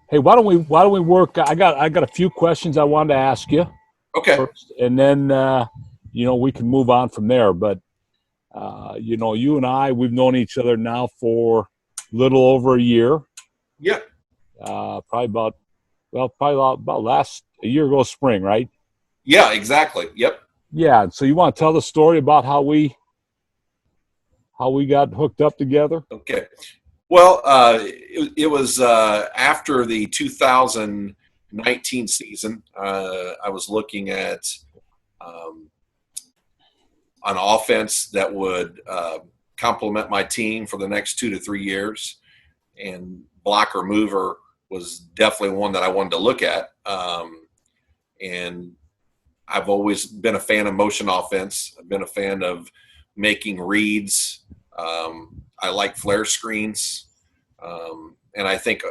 Hey, why don't we work? I got a few questions I wanted to ask you Okay. first, and then we can move on from there. But you and I, we've known each other now for a little over a year. Yeah. Probably about last a year ago spring, right? Yeah, exactly. Yep. Yeah. So you want to tell the story about how we got hooked up together? Okay. Well, it was after the 2019 season. I was looking at um, an offense that would complement my team for the next 2 to 3 years, and blocker mover was definitely one that I wanted to look at. And I've always been a fan of motion offense. I've been a fan of making reads. I like flare screens. And I think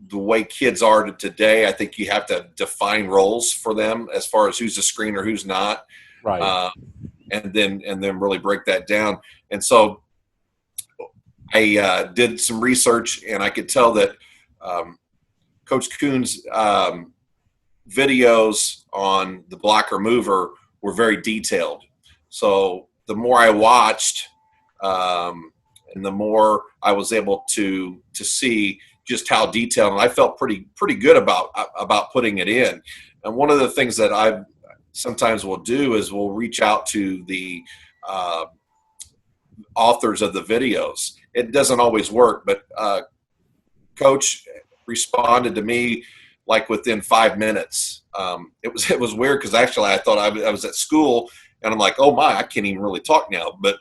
the way kids are today, I think you have to define roles for them as far as who's a screener, who's not, Right. uh, and then really break that down. And so I did some research, and I could tell that um, Coach Kuhn's videos on the blocker mover were very detailed. So the more I watched, and the more I was able to see just how detailed, and I felt pretty good about putting it in. And one of the things that I sometimes will do is we'll reach out to the uh, authors of the videos. It doesn't always work, but Coach responded to me like within 5 minutes. It was weird because actually I thought I was at school, and I'm like, oh my, I can't even really talk now. But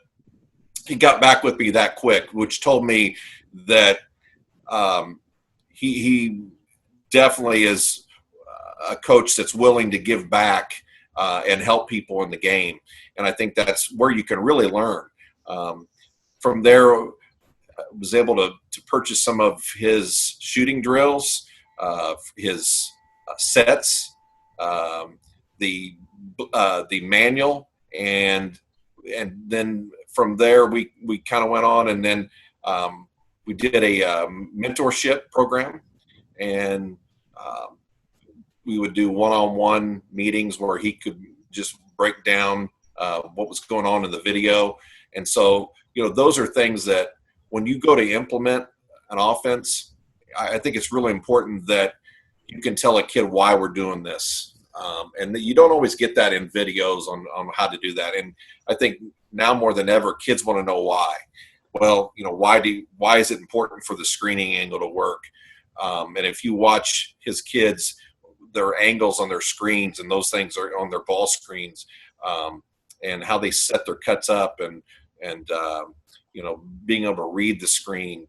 he got back with me that quick, which told me that um, he definitely is a coach that's willing to give back and help people in the game. And I think that's where you can really learn. Um, from there, was able to purchase some of his shooting drills, his sets, um, the the manual, and then from there we kind of went on, and then we did a mentorship program, and um, we would do one-on-one meetings where he could just break down what was going on in the video. And so, those are things that when you go to implement an offense, I think it's really important that you can tell a kid why we're doing this. And you don't always get that in videos on how to do that. And I think now more than ever, kids want to know why. Well, why is it important for the screening angle to work? And if you watch his kids, their angles on their screens and those things are on their ball screens, and how they set their cuts up, and being able to read the screen,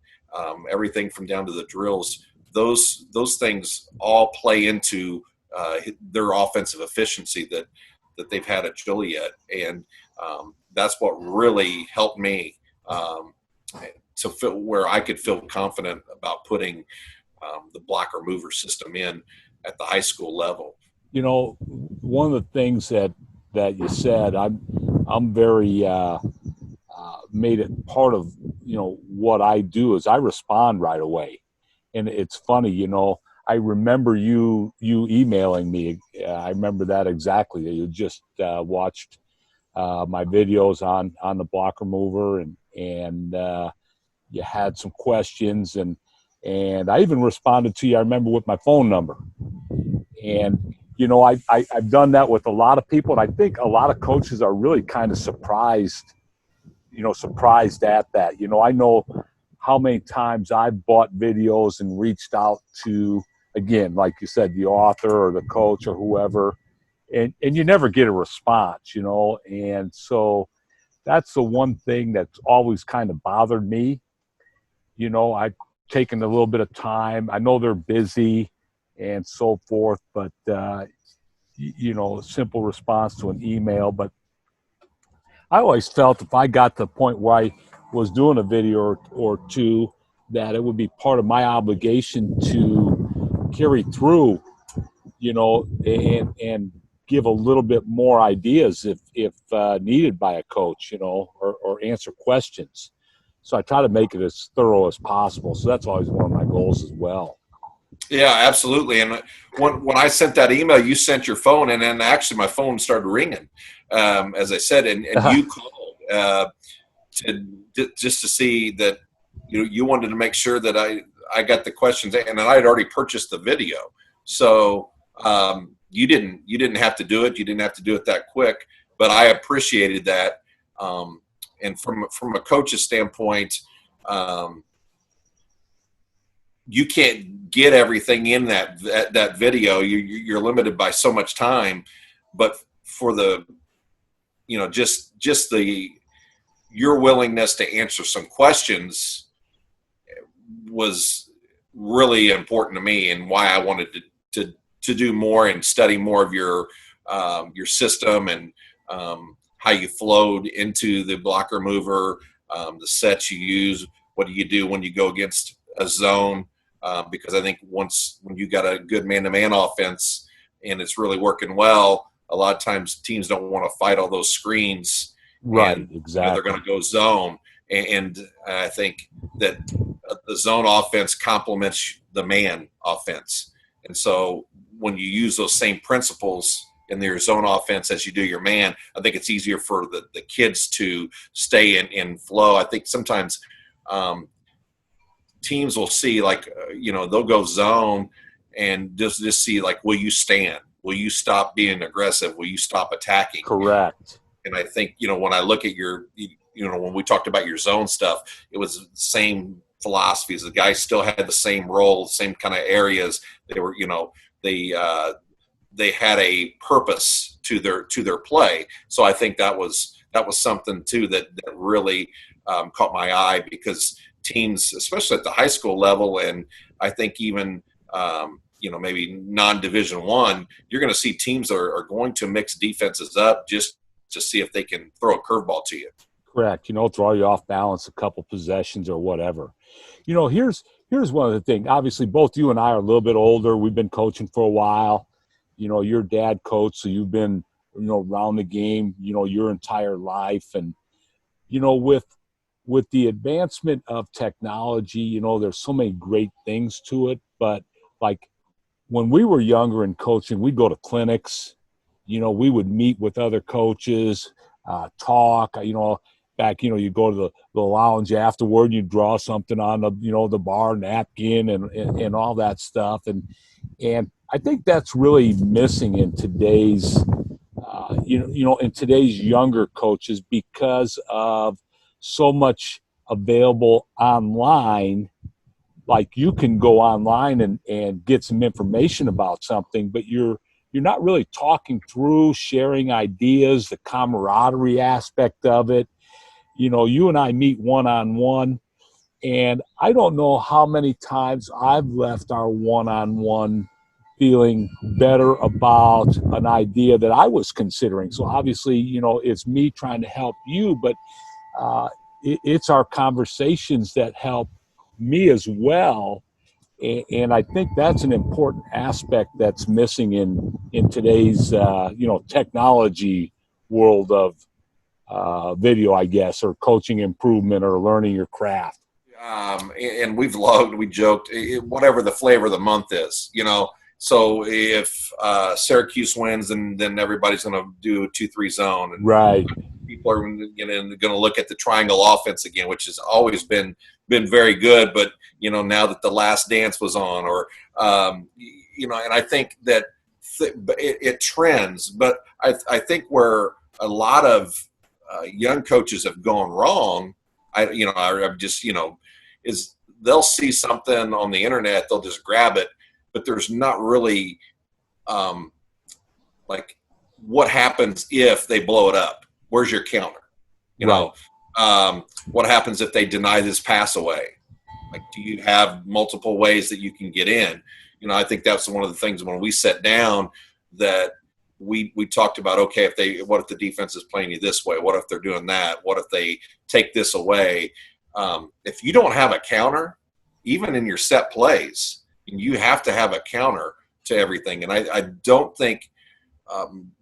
everything from down to the drills. Those things all play into their offensive efficiency that they've had at Joliet, and that's what really helped me to feel where I could feel confident about putting the blocker mover system in at the high school level. One of the things that you said, I'm very made it part of what I do is I respond right away, and it's funny. I remember you emailing me. I remember that exactly. You just watched my videos on the blocker mover, and you had some questions, and I even responded to you. I remember with my phone number, and I've done that with a lot of people, and I think a lot of coaches are really kind of surprised at that. I know how many times I've bought videos and reached out to, again, like you said, the author or the coach or whoever, and you never get a response, and so that's the one thing that's always kind of bothered me. I've taken a little bit of time. I know they're busy and so forth, but simple response to an email. But I always felt if I got to the point where I was doing a video or two, that it would be part of my obligation to carry through, and give a little bit more ideas if needed by a coach, or answer questions. So I try to make it as thorough as possible. So that's always one of my goals as well. Yeah, absolutely. And when I sent that email, you sent your phone, and then actually my phone started ringing, as I said, and you called just to see that you wanted to make sure that I got the questions, and I had already purchased the video, so you didn't have to do it. You didn't have to do it that quick, but I appreciated that. And from a coach's standpoint, um, you can't get everything in that video. You're limited by so much time, but for the just the your willingness to answer some questions was really important to me, and why I wanted to do more and study more of your system, and how you flowed into the blocker mover, the sets you use. What do you do when you go against a zone? Because I think when you got a good man-to-man offense and it's really working well, a lot of times teams don't want to fight all those screens, Right, and they're exactly. going to go zone. And I think that the zone offense complements the man offense. And so when you use those same principles in your zone offense as you do your man, I think it's easier for the kids to stay in flow. I think sometimes um, teams will see they'll go zone and just see like, will you stand? Will you stop being aggressive? Will you stop attacking? Correct. And I think, when I look at when we talked about your zone stuff, it was the same philosophies. The guys still had the same role, same kind of areas. They were, they had a purpose to their play. So I think that was something too that really caught my eye, because teams, especially at the high school level, and I think even maybe non-Division One, you're going to see teams that are going to mix defenses up just to see if they can throw a curveball to you. Correct. Throw you off balance a couple possessions or whatever. Here's one of the things. Obviously, both you and I are a little bit older. We've been coaching for a while. Your dad coached, so you've been, around the game, your entire life. And, with the advancement of technology, there's so many great things to it. But like when we were younger and coaching, we'd go to clinics. We would meet with other coaches, talk. Back, you go to the lounge afterward, and you draw something on the bar napkin and all that stuff. And I think that's really missing in today's, in today's younger coaches, because of so much available online. Like you can go online and get some information about something, but you're not really talking through, sharing ideas, the camaraderie aspect of it. You and I meet one-on-one, and I don't know how many times I've left our one-on-one feeling better about an idea that I was considering. So obviously, it's me trying to help you, but it's our conversations that help me as well. And I think that's an important aspect that's missing in today's technology world of video, I guess, or coaching improvement or learning your craft. And we joked, whatever the flavor of the month is. So if Syracuse wins, then everybody's going to do a 2-3 zone, and Right. people are going to look at the triangle offense again, which has always been very good. But now that The Last Dance was on, or and I think that it trends. But I think where a lot of young coaches have gone wrong, I'm just is they'll see something on the internet, they'll just grab it, but there's not really like, what happens if they blow it up? Where's your counter? You Right. know, what happens if they deny this pass away? Like, do you have multiple ways that you can get in? I think that's one of the things when we sat down that we talked about. Okay, what if the defense is playing you this way? What if they're doing that? What if they take this away? If you don't have a counter, even in your set plays, you have to have a counter to everything. And I don't think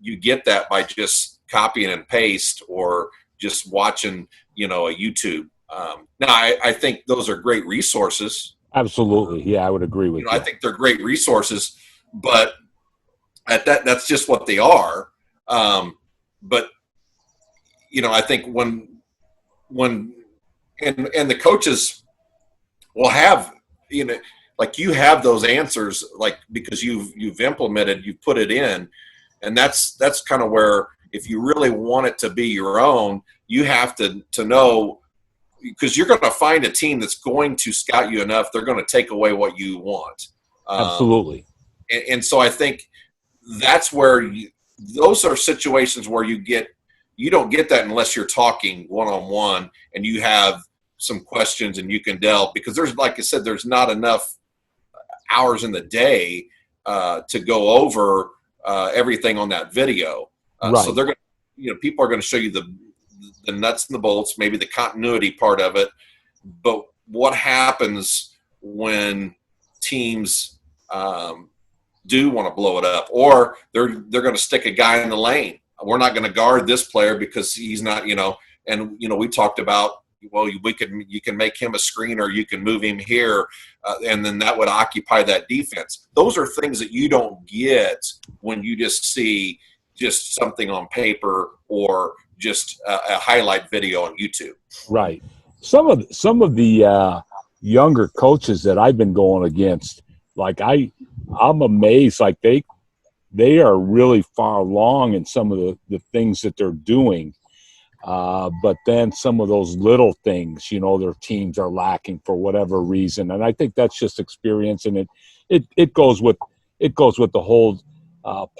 you get that by just copying and paste or just watching, a YouTube. Now, I think those are great resources. Absolutely. Yeah, I would agree with I you. think they're great resources, but that's just what they are. But I think when and the coaches will have, you know like, you have those answers, like, because you've implemented, you've put it in, and that's kind of where, if you really want it to be your own, you have to know, because you're going to find a team that's going to scout you enough, they're going to take away what you want. um, Absolutely. and so I think that's where those are situations where you don't get that unless you're talking one on one and you have some questions and you can delve, because there's, like I said, there's not enough hours in the day to go over everything on that video. So Right. they're going to, people are going to show you the nuts and the bolts, maybe the continuity part of it. But what happens when teams do want to blow it up, or they're going to stick a guy in the lane? We're not going to guard this player because he's not, and we talked about, well, you can make him a screener, you can move him here, and then that would occupy that defense. Those are things that you don't get when you just see just something on paper or just a highlight video on YouTube. Right. Some of the younger coaches that I've been going against, like I'm amazed. Like they are really far along in some of the things that they're doing. But then some of those little things, their teams are lacking for whatever reason, and I think that's just experience, and it goes with the whole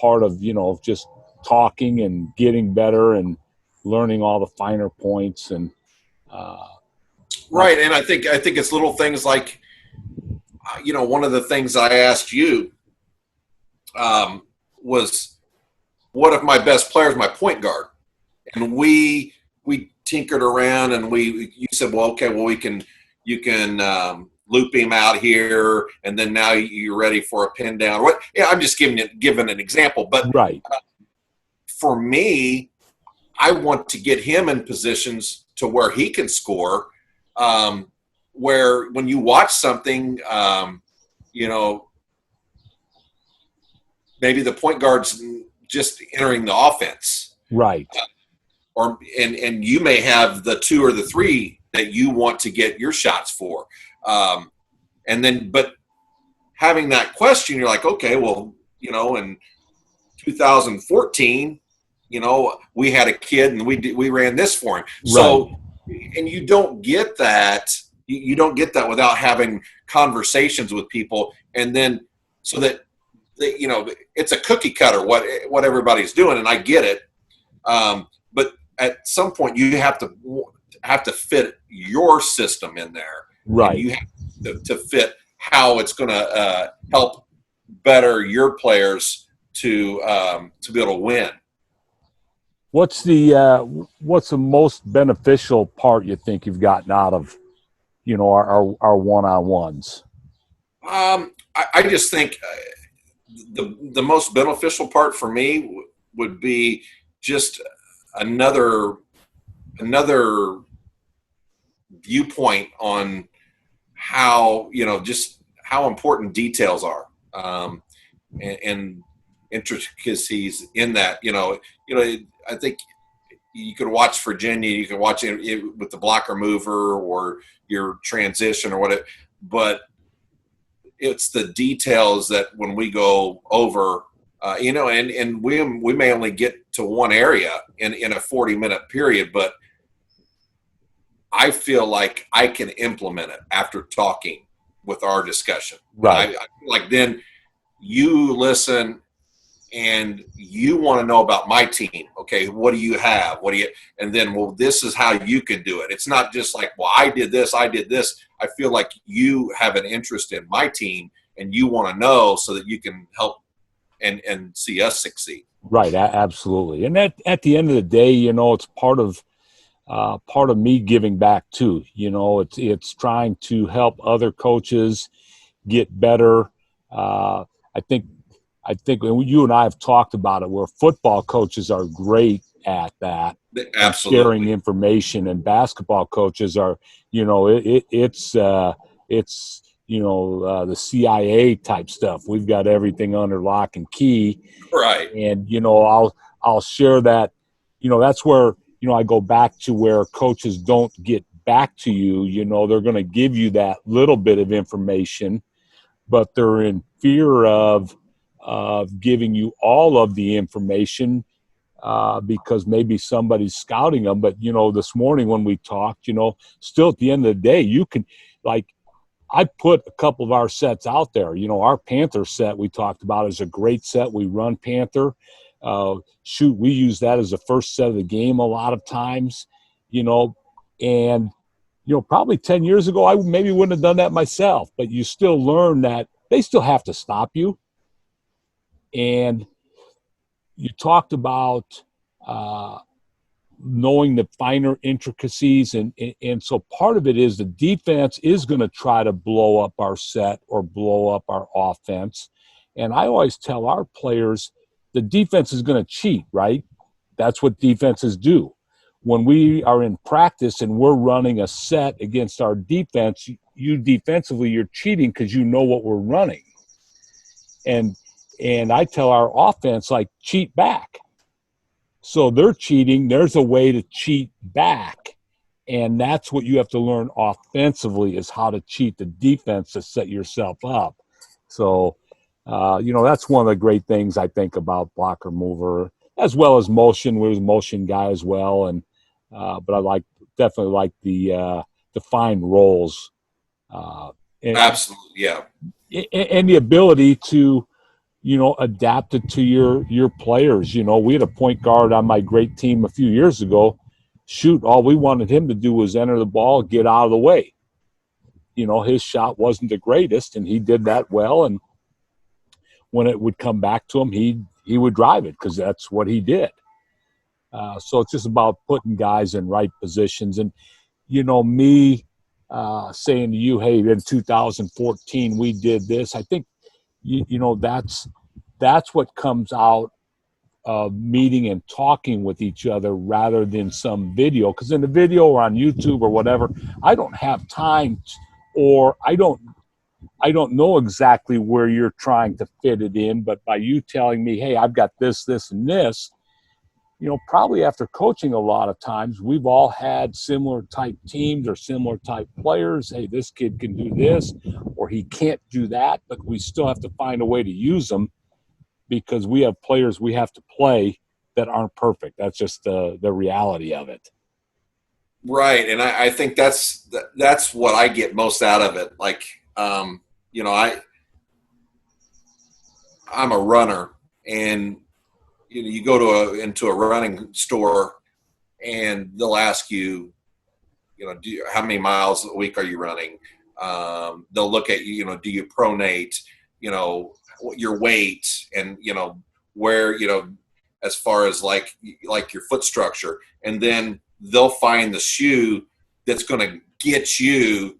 part of just talking and getting better and learning all the finer points and uh, like Right, and I think it's little things like, one of the things I asked you was, what if my best player is my point guard? And we tinkered around, and you said, well, okay, well, you can loop him out here, and then now you're ready for a pin down. What? Yeah, I'm just giving an example, but right, for me, I want to get him in positions to where he can score. Where when you watch something, you know, maybe the point guard's just entering the offense, right, and you may have the two or the three that you want to get your shots for, and then but having that question, you're like, okay, well, in 2014, we had a kid and we ran this for him. right, So, and you don't get that. You don't get that without having conversations with people, and then so that it's a cookie cutter what everybody's doing, and I get it. But at some point, you have to fit your system in there, and right. you have to fit how it's going to help better your players to be able to win. What's the most beneficial part you think you've gotten out of our one-on-ones? I just think the most beneficial part for me would be just another viewpoint on how just how important details are, and intricacies in that. I think you could watch Virginia, you could watch it with the blocker mover or your transition or whatever, but it's the details that when we go over, and we may only get to one area in a 40-minute period, but I feel like I can implement it after talking with our discussion. And I Right. feel like then you listen and you want to know about my team. Okay, what do you have? And then, well, this is how you can do it. It's not just like, well, I did this. I feel like you have an interest in my team and you want to know so that you can help and see us succeed. Right, absolutely. And at the end of the day, it's part of me giving back too. It's trying to help other coaches get better. I think you and I have talked about it, where football coaches are great at that and sharing Absolutely. information, and basketball coaches are, it's the CIA type stuff. We've got everything under lock and key. Right. And I'll share that. That's where I go back to where coaches don't get back to you. They're going to give you that little bit of information, but they're in fear of giving you all of the information, because maybe somebody's scouting them. But this morning when we talked, still at the end of the day, you can, like, I put a couple of our sets out there. Our Panther set we talked about is a great set. We run Panther. We use that as the first set of the game a lot of times, and probably 10 years ago, I maybe wouldn't have done that myself, but you still learn that they still have to stop you. And you talked about uh, knowing the finer intricacies, and so part of it is the defense is going to try to blow up our set or blow up our offense. And I always tell our players the defense is going to cheat, right? That's what defenses do. When we are in practice and we're running a set against our defense, you defensively, you're cheating because you know what we're running. And I tell our offense, like, cheat back. So they're cheating. There's a way to cheat back. And that's what you have to learn offensively, is how to cheat the defense to set yourself up. So, that's one of the great things I think about blocker mover, as well as motion. We're a motion guy as well. But I definitely like the defined roles. Uh, and, Absolutely. Yeah. and the ability to, adapt it to your players. We had a point guard on my great team a few years ago. Shoot, all we wanted him to do was enter the ball, get out of the way. His shot wasn't the greatest, and he did that well. And when it would come back to him, he would drive it because that's what he did. So it's just about putting guys in right positions. And, me saying to you, hey, in 2014, we did this. I think, that's what comes out of meeting and talking with each other rather than some video. Because in the video or on YouTube or whatever, I don't have time or I don't know exactly where you're trying to fit it in. But by you telling me, hey, I've got this, this, and this, probably after coaching a lot of times, we've all had similar type teams or similar type players. Hey, this kid can do this, or he can't do that, but we still have to find a way to use them because we have players we have to play that aren't perfect. That's just the reality of it. Right. And I think that's what I get most out of it. Like, I'm a runner, and you go into a running store, and they'll ask you, how many miles a week are you running? They'll look at you, do you pronate? Your weight, and where, as far as like your foot structure, and then they'll find the shoe that's going to get you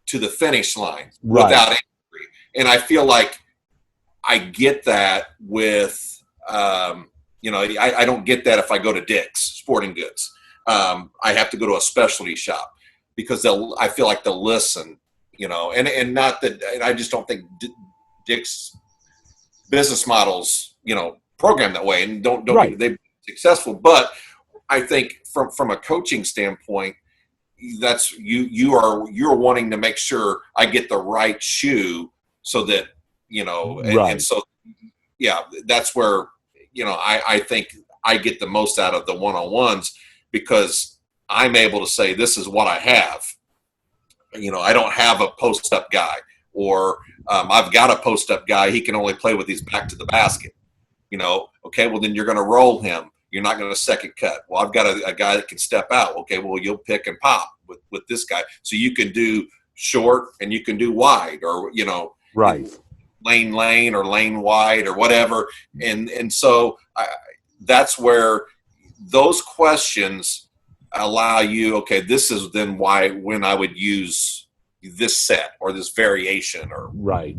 to the finish line without injury. And I feel like I get that with, I don't get that if I go to Dick's Sporting Goods. I have to go to a specialty shop because I feel like they'll listen, and not that, and I just don't think Dick's business models, program that way, and don't Right. they've been successful. But I think from a coaching standpoint, that's you're wanting to make sure I get the right shoe so that, and so, yeah, that's where, I think I get the most out of the one-on-ones because I'm able to say, this is what I have. I don't have a post-up guy, or I've got a post-up guy. He can only play with his back to the basket. Okay, well, then you're going to roll him. You're not going to second cut. Well, I've got a guy that can step out. Okay, well, you'll pick and pop with this guy. So you can do short and you can do wide, or, Right. lane or lane wide or whatever. And so that's where those questions allow you, okay, this is then when I would use this set or this variation or Right.